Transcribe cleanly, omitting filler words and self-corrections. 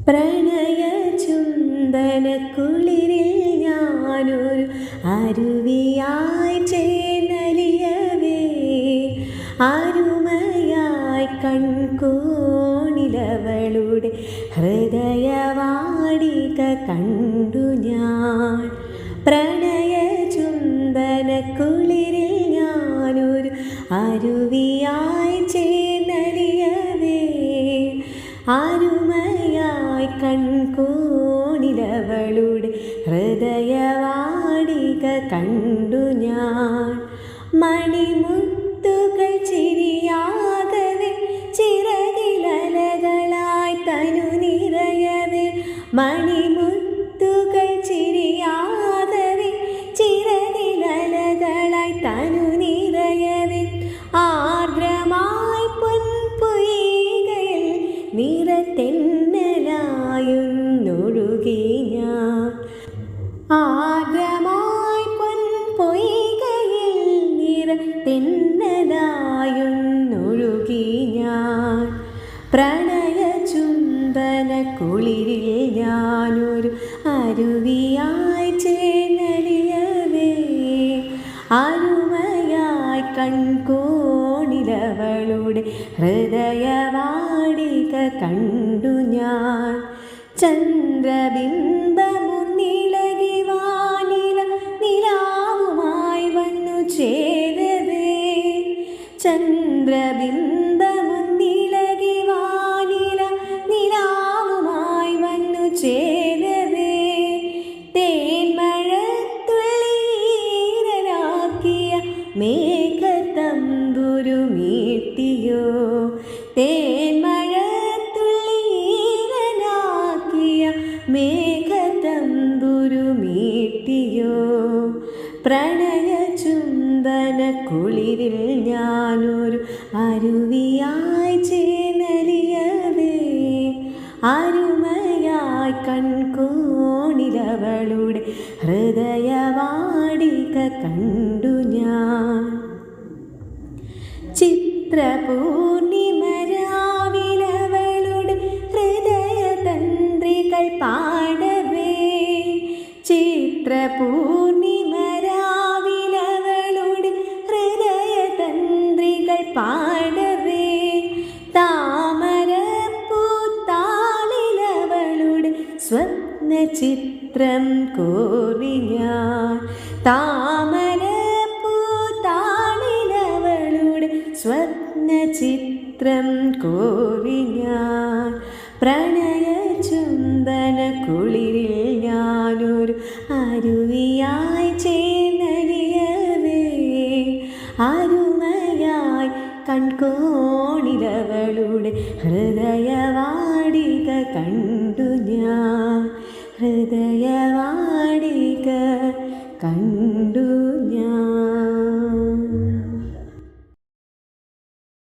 പ്രണയ ചുംബനക്കുളിരിൽ ഞാനൊരു അരുവിയായി ചേർന്നലിയവേ, അരുമയായി കൺകോണിലവളുടെ ഹൃദയവാടിക കണ്ടു ഞാൻ. പ്രണയ ചുംബനക്കുളിരിൽ ഞാനൊരു അരുവിയായി ചേർന്നലിയവേ, അരുമയായി കൺകോണിലവളുടെ ഹൃദയവാടിക കണ്ടു ഞാൻ. മണിമുത്തുകൾ ചിരിയാകവേ, ചിറകിലലകളായി തനു നിറയവേ, മണിമുത്തുകൾ ചിരിയാകവേ, ചിറകിലലകളായി തനു നിറയവേ, ആർദ്രമായി പൊൻപൊയ്കയിൽ നിറത്തെന്നലായൊന്നൊഴുകി ഞാൻ. ആർദ്രമായി പൊൻപൊയ്കയിൽ നിറത്തെന്നലായൊന്നൊഴുകി ഞാൻ. പ്രണയ ചുംബനക്കുളിരിൽ ഞാനൊരു അരുവിയായി ചേർന്നലിയവേ, അരുമയായി കൺകോണിലവളുടെ ഹൃദയവാടിക കണ്ടു ഞാൻ. ചന്ദ്രബിംബമുന്നിളകി വാനില നിലാവുമായി വന്നു ചേരവേ, ചന്ദ്രബിംബമുന്നിളകി വാനില നിലാവുമായി വന്നു ചേരവേ, തേന്മഴത്തുള്ളീരനാക്കിയ മേഘത്തമ്പുരു മീട്ടിയോ, തേന്മഴത്തുള്ളീരനാക്കിയ മേഘത്തമ്പുരു മീട്ടിയോ. പ്രണയ ചുംബനക്കുളിരിൽ ഞാനൊരു അരുവിയായി ചേർന്നലിയവേ, അരുമയായി കൺകോണിലവളുടെ ഹൃദയവാടിക കണ്ടു ഞാൻ. ചിത്രപൂർണിമരാവിലവളുടെ ഹൃദയതന്ത്രികൾ പാടവേ, ചിത്രപൂർണിമരാവിലവളുടെ ഹൃദയതന്ത്രികൾ പാടവേ, താമരപ്പൂത്താളിലവളുടെ സ്വപ്നചിത്രം കോരി ഞാൻ. താമരപ്പൂത്താളിലവളുടെ സ്വപ്നചിത്രം കോരി ഞാൻ. പ്രണയ ചുംബനക്കുളിരിൽ ഞാനൊരു അരുവിയായി ചേർന്നലിയവേ, അരുമയായി കൺകോണിലവളുടെ ഹൃദയവാടിക കണ്ടു ഞാൻ, ഹൃദയവാടിക കണ്ടു.